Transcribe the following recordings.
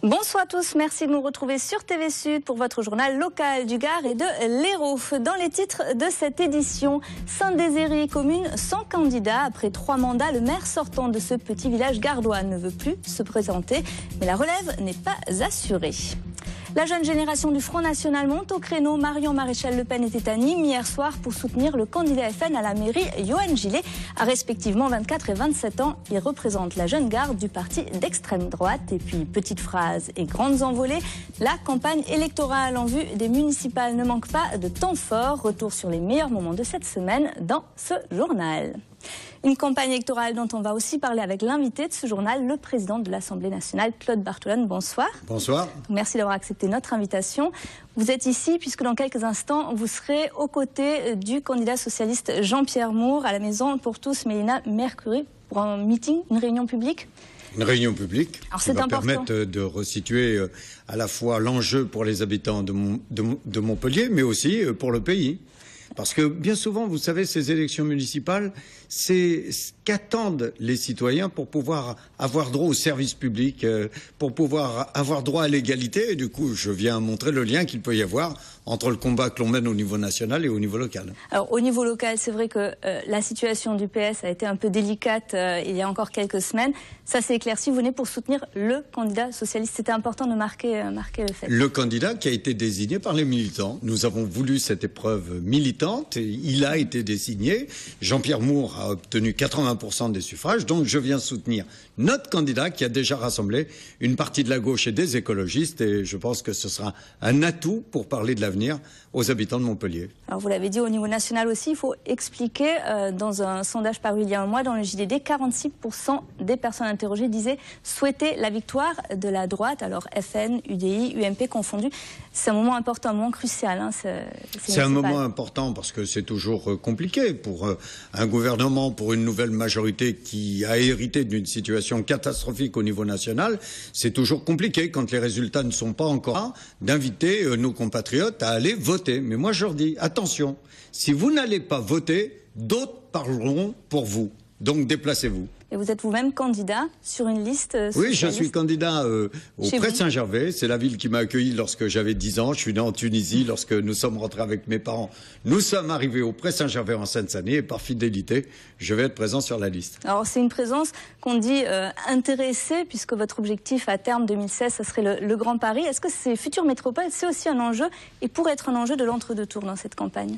Bonsoir à tous, merci de nous retrouver sur TV Sud pour votre journal local du Gard et de l'Hérault. Dans les titres de cette édition, Saint-Désiré, commune sans candidat. Après 3 mandats, le maire sortant de ce petit village gardois ne veut plus se présenter, mais la relève n'est pas assurée. La jeune génération du Front National monte au créneau. Marion Maréchal Le Pen était à Nîmes hier soir pour soutenir le candidat FN à la mairie, Johan Gillet, à respectivement 24 et 27 ans. Il représente la jeune garde du parti d'extrême droite. Et puis, petites phrases et grandes envolées, la campagne électorale en vue des municipales ne manque pas de temps fort. Retour sur les meilleurs moments de cette semaine dans ce journal. Une campagne électorale dont on va aussi parler avec l'invité de ce journal, le président de l'Assemblée nationale, Claude Barthelone. Bonsoir. Bonsoir. Merci d'avoir accepté notre invitation. Vous êtes ici puisque dans quelques instants, vous serez aux côtés du candidat socialiste Jean-Pierre Moore à la Maison pour tous, Mélina Mercury, pour un meeting, une réunion publique. Une réunion publique qui va permettre de resituer à la fois l'enjeu pour les habitants de Montpellier, mais aussi pour le pays. Parce que bien souvent, vous savez, ces élections municipales, c'est ce qu'attendent les citoyens pour pouvoir avoir droit aux services publics, pour pouvoir avoir droit à l'égalité. Et du coup, je viens montrer le lien qu'il peut y avoir entre le combat que l'on mène au niveau national et au niveau local. Alors, au niveau local, c'est vrai que la situation du PS a été un peu délicate il y a encore quelques semaines. Ça s'est éclairci. Vous venez pour soutenir le candidat socialiste. C'était important de marquer le fait. Le candidat qui a été désigné par les militants. Nous avons voulu cette épreuve militante. Et il a été désigné. Jean-Pierre Moore a obtenu 80% des suffrages. Donc je viens soutenir notre candidat qui a déjà rassemblé une partie de la gauche et des écologistes. Et je pense que ce sera un atout pour parler de l'avenir aux habitants de Montpellier. Alors vous l'avez dit, au niveau national aussi, il faut expliquer, dans un sondage paru il y a un mois dans le JDD, 46% des personnes interrogées disaient souhaiter la victoire de la droite, alors FN, UDI, UMP confondus. C'est un moment important, un moment crucial. Hein, c'est un moment important parce que c'est toujours compliqué pour un gouvernement, pour une nouvelle majorité qui a hérité d'une situation catastrophique au niveau national. C'est toujours compliqué quand les résultats ne sont pas encore là, d'inviter nos compatriotes à aller voter. Mais moi je leur dis, attention, si vous n'allez pas voter, d'autres parleront pour vous. Donc déplacez-vous. Et vous êtes vous-même candidat sur une liste socialiste? Oui, je suis candidat au Pré Saint-Gervais. C'est la ville qui m'a accueilli lorsque j'avais 10 ans. Je suis né en Tunisie. Lorsque nous sommes rentrés avec mes parents, nous sommes arrivés au Pré Saint-Gervais en Seine-Saint-Denis. Et par fidélité, je vais être présent sur la liste. Alors c'est une présence qu'on dit intéressée, puisque votre objectif à terme 2016, ça serait le Grand Paris. Est-ce que ces futures métropoles, c'est aussi un enjeu et pourrait être un enjeu de l'entre-deux tours dans cette campagne?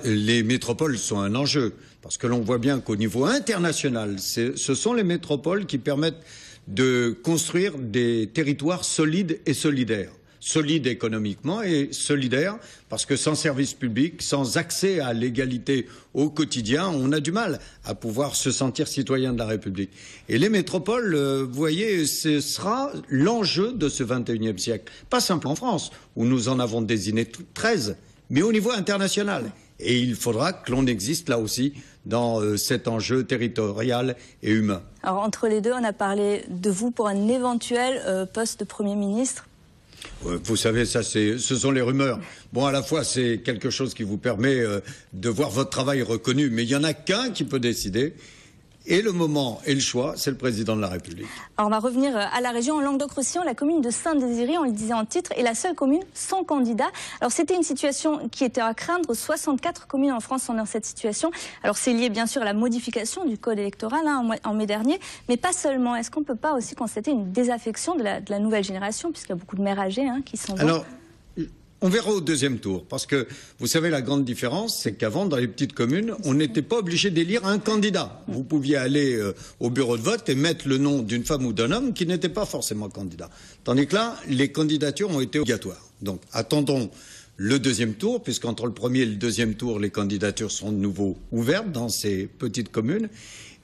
Les métropoles sont un enjeu. Parce que l'on voit bien qu'au niveau international, ce sont les métropoles qui permettent de construire des territoires solides et solidaires. Solides économiquement et solidaires parce que sans service public, sans accès à l'égalité au quotidien, on a du mal à pouvoir se sentir citoyen de la République. Et les métropoles, vous voyez, ce sera l'enjeu de ce 21e siècle. Pas simple en France, où nous en avons désigné 13, mais au niveau international. Et il faudra que l'on existe là aussi dans cet enjeu territorial et humain. Alors entre les deux, on a parlé de vous pour un éventuel poste de Premier ministre. Vous savez, ça, ce sont les rumeurs. Bon, à la fois, c'est quelque chose qui vous permet de voir votre travail reconnu, mais il n'y en a qu'un qui peut décider. Et le moment et le choix, c'est le président de la République. Alors on va revenir à la région, en Languedoc-Roussillon, la commune de Saint-Désiré, on le disait en titre, est la seule commune sans candidat. Alors c'était une situation qui était à craindre, 64 communes en France sont dans cette situation. Alors c'est lié bien sûr à la modification du code électoral en mai dernier, mais pas seulement. Est-ce qu'on ne peut pas aussi constater une désaffection de la nouvelle génération, puisqu'il y a beaucoup de maires âgés qui sont... Alors, on verra au deuxième tour, parce que vous savez la grande différence, c'est qu'avant dans les petites communes, on n'était pas obligé d'élire un candidat. Vous pouviez aller au bureau de vote et mettre le nom d'une femme ou d'un homme qui n'était pas forcément candidat. Tandis que là, les candidatures ont été obligatoires. Donc attendons le deuxième tour, puisqu'entre le premier et le deuxième tour, les candidatures sont de nouveau ouvertes dans ces petites communes,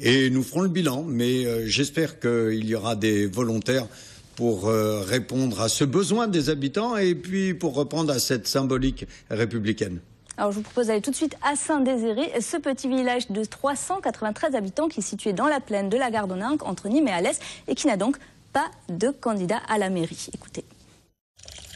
et nous ferons le bilan. Mais j'espère qu'il y aura des volontaires pour répondre à ce besoin des habitants et puis pour répondre à cette symbolique républicaine. Alors je vous propose d'aller tout de suite à Saint-Désiré, ce petit village de 393 habitants qui est situé dans la plaine de la Gardoninque, entre Nîmes et Alès, et qui n'a donc pas de candidat à la mairie. Écoutez.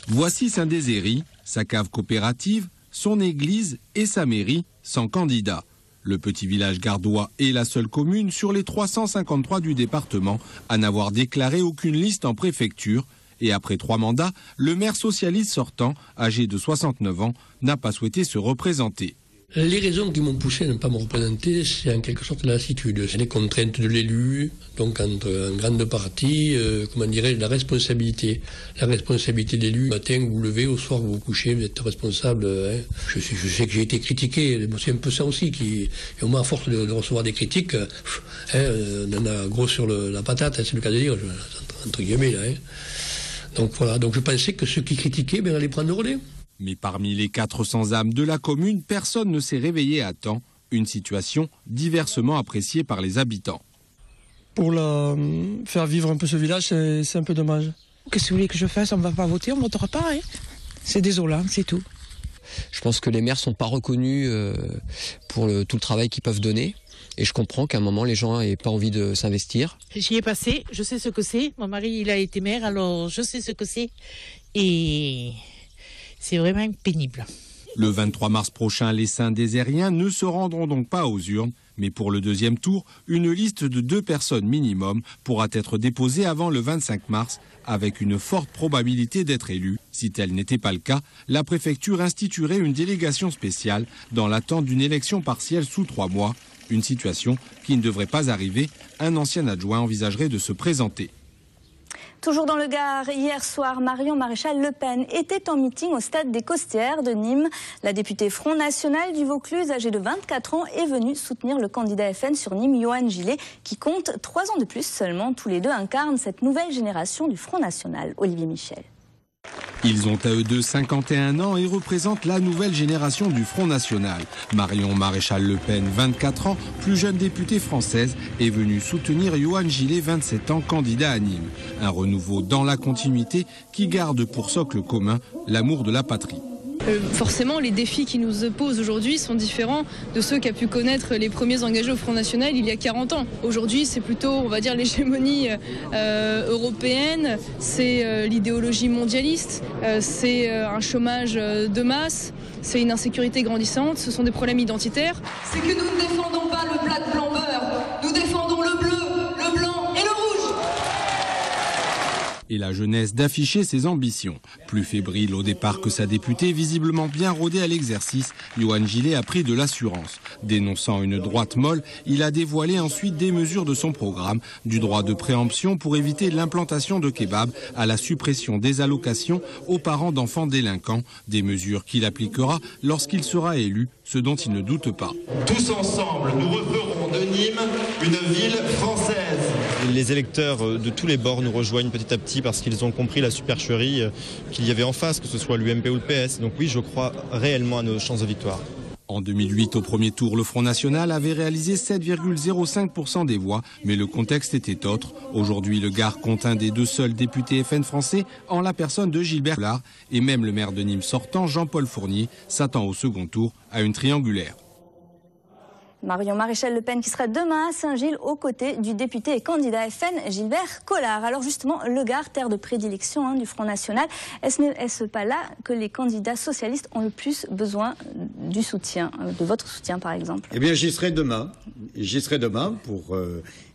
Voici Saint-Désiré, sa cave coopérative, son église et sa mairie sans candidat. Le petit village gardois est la seule commune sur les 353 du département à n'avoir déclaré aucune liste en préfecture Et après 3 mandats, le maire socialiste sortant, âgé de 69 ans, n'a pas souhaité se représenter. Les raisons qui m'ont poussé à ne pas me représenter, c'est en quelque sorte la lassitude. C'est les contraintes de l'élu, donc entre en grande partie, la responsabilité. La responsabilité de l'élu, le matin vous vous levez, au soir vous vous couchez, vous êtes responsable. Je sais que j'ai été critiqué, c'est un peu ça aussi. Et au moins à force de recevoir des critiques, on en a gros sur la patate, c'est le cas de dire, entre guillemets. Donc voilà, donc je pensais que ceux qui critiquaient, allaient prendre le relais. Mais parmi les 400 âmes de la commune, personne ne s'est réveillé à temps. Une situation diversement appréciée par les habitants. Pour faire vivre un peu ce village, c'est un peu dommage. Qu'est-ce que vous voulez que je fasse? On ne va pas voter, on ne votera pas. C'est désolant, c'est tout. Je pense que les maires ne sont pas reconnus pour tout le travail qu'ils peuvent donner. Et je comprends qu'à un moment, les gens n'aient pas envie de s'investir. J'y ai passé, je sais ce que c'est. Mon mari, il a été maire, alors je sais ce que c'est. Et c'est vraiment pénible. Le 23 mars prochain, les Saint-Dézériens ne se rendront donc pas aux urnes. Mais pour le deuxième tour, une liste de 2 personnes minimum pourra être déposée avant le 25 mars, avec une forte probabilité d'être élue. Si tel n'était pas le cas, la préfecture instituerait une délégation spéciale dans l'attente d'une élection partielle sous 3 mois. Une situation qui ne devrait pas arriver. Un ancien adjoint envisagerait de se présenter. Toujours dans le Gard, hier soir, Marion Maréchal Le Pen était en meeting au stade des Costières de Nîmes. La députée Front National du Vaucluse, âgée de 24 ans, est venue soutenir le candidat FN sur Nîmes, Johan Gillet, qui compte 3 ans de plus seulement. Tous les deux incarnent cette nouvelle génération du Front National. Olivier Michel. Ils ont à eux deux 51 ans et représentent la nouvelle génération du Front National. Marion Maréchal Le Pen, 24 ans, plus jeune députée française, est venue soutenir Johan Gillet, 27 ans, candidat à Nîmes. Un renouveau dans la continuité qui garde pour socle commun l'amour de la patrie. Forcément, les défis qui nous opposent aujourd'hui sont différents de ceux qu'a pu connaître les premiers engagés au Front National il y a 40 ans. Aujourd'hui, c'est plutôt, on va dire, l'hégémonie européenne, c'est l'idéologie mondialiste, c'est un chômage de masse, c'est une insécurité grandissante, ce sont des problèmes identitaires. C'est que nous ne défendons pas le plat de blanc-beurre, nous défendons le bleu, le blanc et le rouge. Et la jeunesse d'afficher ses ambitions. Plus fébrile au départ que sa députée, visiblement bien rodé à l'exercice, Johan Gillet a pris de l'assurance. Dénonçant une droite molle, il a dévoilé ensuite des mesures de son programme, du droit de préemption pour éviter l'implantation de kebabs à la suppression des allocations aux parents d'enfants délinquants, des mesures qu'il appliquera lorsqu'il sera élu, ce dont il ne doute pas. Tous ensemble, nous referons de Nîmes une ville française. Les électeurs de tous les bords nous rejoignent petit à petit parce qu'ils ont compris la supercherie qu'il y avait en face, que ce soit l'UMP ou le PS. Donc oui, je crois réellement à nos chances de victoire. En 2008, au premier tour, le Front National avait réalisé 7,05% des voix, mais le contexte était autre. Aujourd'hui, le Gard compte un des 2 seuls députés FN français en la personne de Gilbert Collard, et même le maire de Nîmes sortant, Jean-Paul Fournier, s'attend au second tour à une triangulaire. Marion Maréchal Le Pen qui sera demain à Saint-Gilles aux côtés du député et candidat FN Gilbert Collard. Alors justement, le Gard, terre de prédilection du Front National, est-ce pas là que les candidats socialistes ont le plus besoin du soutien, de votre soutien par exemple? Eh bien j'y serai demain. J'y serai demain pour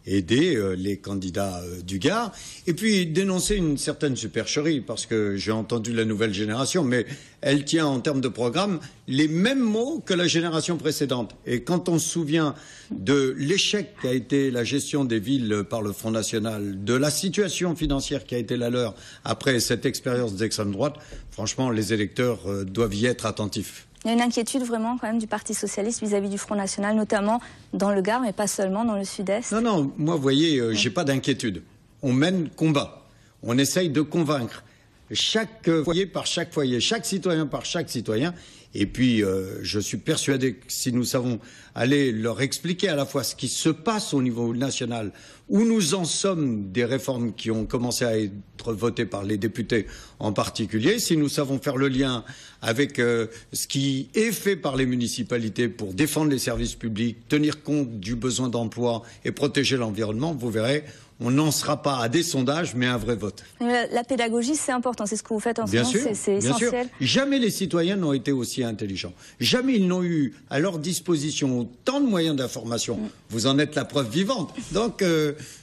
aider les candidats du Gard et puis dénoncer une certaine supercherie parce que j'ai entendu la nouvelle génération, mais elle tient en termes de programme les mêmes mots que la génération précédente. Et quand on se souvient de l'échec qu'a été la gestion des villes par le Front National, de la situation financière qui a été la leur après cette expérience d'extrême droite, franchement, les électeurs doivent y être attentifs. Il y a une inquiétude vraiment quand même du Parti Socialiste vis-à-vis du Front National, notamment dans le Gard, mais pas seulement dans le Sud-Est. Non, moi, vous voyez, j'ai pas d'inquiétude. On mène combat. On essaye de convaincre. Chaque foyer par chaque foyer, chaque citoyen par chaque citoyen. Et puis, je suis persuadé que si nous savons aller leur expliquer à la fois ce qui se passe au niveau national, où nous en sommes des réformes qui ont commencé à être votées par les députés en particulier, si nous savons faire le lien avec ce qui est fait par les municipalités pour défendre les services publics, tenir compte du besoin d'emploi et protéger l'environnement, vous verrez, on n'en sera pas à des sondages, mais à un vrai vote. La pédagogie, c'est important. C'est ce que vous faites en ce moment. C'est essentiel. Jamais les citoyens n'ont été aussi intelligents. Jamais ils n'ont eu à leur disposition autant de moyens d'information. Vous en êtes la preuve vivante. Donc,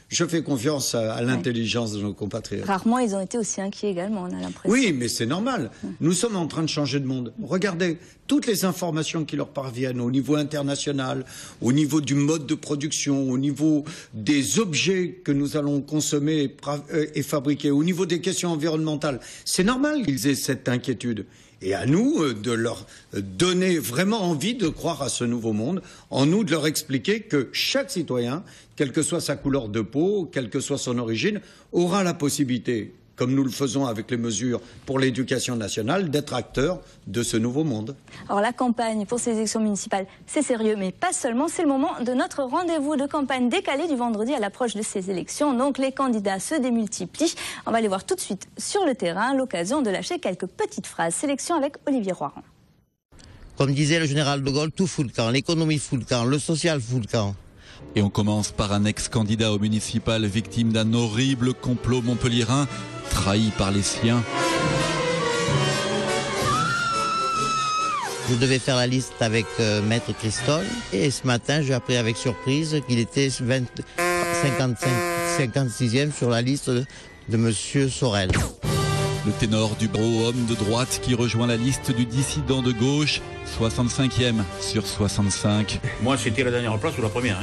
je fais confiance à l'intelligence de nos compatriotes. rarement ils ont été aussi inquiets également, on a l'impression. Oui, mais c'est normal. Nous sommes en train de changer de monde. Regardez, toutes les informations qui leur parviennent au niveau international, au niveau du mode de production, au niveau des objets que nous allons consommer et fabriquer, au niveau des questions environnementales, c'est normal qu'ils aient cette inquiétude. Et à nous de leur donner vraiment envie de croire à ce nouveau monde, en nous de leur expliquer que chaque citoyen, quelle que soit sa couleur de peau, quelle que soit son origine, aura la possibilité, comme nous le faisons avec les mesures pour l'éducation nationale, d'être acteur de ce nouveau monde. Alors la campagne pour ces élections municipales, c'est sérieux, mais pas seulement. C'est le moment de notre rendez-vous de campagne décalé du vendredi à l'approche de ces élections. Donc les candidats se démultiplient. On va les voir tout de suite sur le terrain, l'occasion de lâcher quelques petites phrases. Sélection avec Olivier Roiran. Comme disait le général de Gaulle, tout fout le camp, l'économie fout le camp, le social fout le camp. Et on commence par un ex-candidat au municipal victime d'un horrible complot montpelliérain, trahi par les siens. Je devais faire la liste avec Maître Christol et ce matin j'ai appris avec surprise qu'il était 56e sur la liste de Monsieur Sorel. Le ténor du gros homme de droite qui rejoint la liste du dissident de gauche, 65e sur 65. Moi c'était la dernière place ou la première.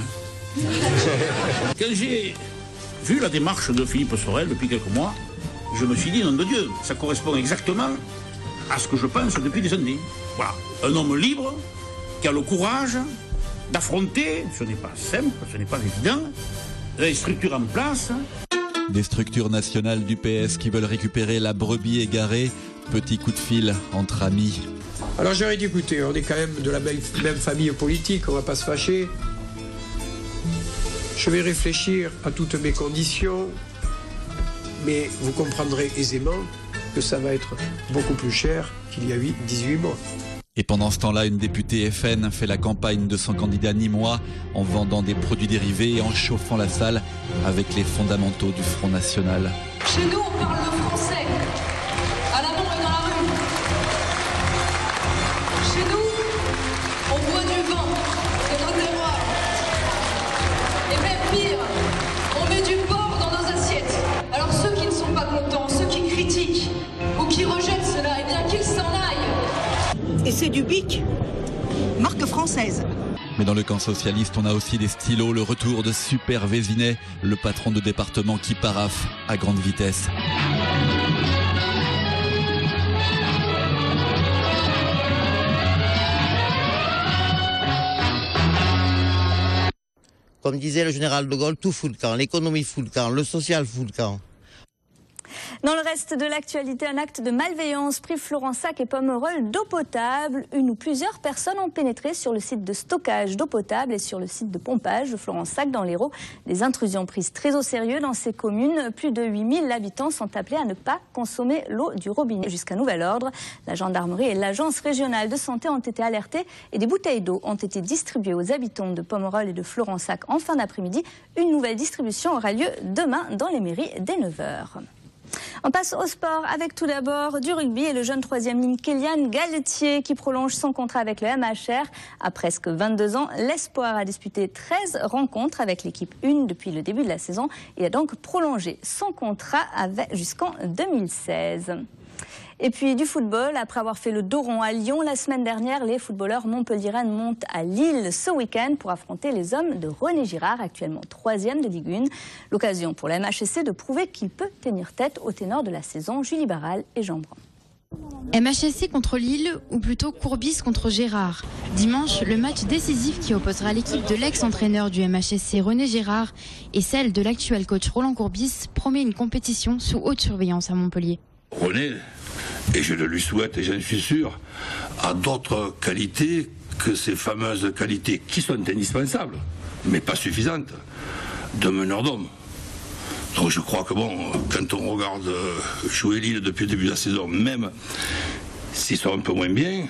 Quand j'ai vu la démarche de Philippe Sorel depuis quelques mois, je me suis dit, nom de Dieu, ça correspond exactement à ce que je pense depuis des années. Voilà, un homme libre, qui a le courage d'affronter, ce n'est pas simple, ce n'est pas évident, les structures en place. Des structures nationales du PS qui veulent récupérer la brebis égarée, petit coup de fil entre amis. Alors j'aurais dit, écoutez, on est quand même de la même famille politique, on ne va pas se fâcher. Je vais réfléchir à toutes mes conditions, mais vous comprendrez aisément que ça va être beaucoup plus cher qu'il y a 18 mois. Et pendant ce temps-là, une députée FN fait la campagne de son candidat nîmois en vendant des produits dérivés et en chauffant la salle avec les fondamentaux du Front National. Chez nous, on parle le français, à l'amont et dans la rue. Chez nous, on boit du vin, c'est notre terroir. Et même pire, on met du porc dans nos assiettes. Alors ceux qui ne sont pas contents, ceux qui critiquent ou qui rejettent cela, eh bien qu'ils s'en aillent. Et c'est du bic, marque française. Mais dans le camp socialiste, on a aussi des stylos, le retour de Super Vésinet, le patron de département qui paraffe à grande vitesse. Comme disait le général de Gaulle, tout fout le camp, l'économie fout le camp, le social fout le camp. Dans le reste de l'actualité, un acte de malveillance pris Florensac et Pomerol d'eau potable. Une ou plusieurs personnes ont pénétré sur le site de stockage d'eau potable et sur le site de pompage de Florensac dans l'Hérault. Des intrusions prises très au sérieux dans ces communes. Plus de 8000 habitants sont appelés à ne pas consommer l'eau du robinet. Jusqu'à nouvel ordre, la gendarmerie et l'agence régionale de santé ont été alertés et des bouteilles d'eau ont été distribuées aux habitants de Pomerol et de Florensac en fin d'après-midi. Une nouvelle distribution aura lieu demain dans les mairies dès 9h. On passe au sport avec tout d'abord du rugby et le jeune troisième ligne Kélian Galtier qui prolonge son contrat avec le MHR. À presque 22 ans, l'espoir a disputé 13 rencontres avec l'équipe 1 depuis le début de la saison et a donc prolongé son contrat jusqu'en 2016. Et puis du football, après avoir fait le dos rond à Lyon la semaine dernière, les footballeurs montpelliérains montent à Lille ce week-end pour affronter les hommes de René Girard, actuellement 3e de Ligue 1. L'occasion pour la MHSC de prouver qu'il peut tenir tête au ténor de la saison, Julie Barral et Jean Brun. MHSC contre Lille ou plutôt Courbis contre Gérard. Dimanche, le match décisif qui opposera l'équipe de l'ex-entraîneur du MHSC René Girard et celle de l'actuel coach Roland Courbis promet une compétition sous haute surveillance à Montpellier. René, et je le lui souhaite et j'en suis sûr, a d'autres qualités que ces fameuses qualités qui sont indispensables, mais pas suffisantes, de meneur d'homme. Donc je crois que bon, quand on regarde jouer Lille depuis le début de la saison, même s'ils sont un peu moins bien,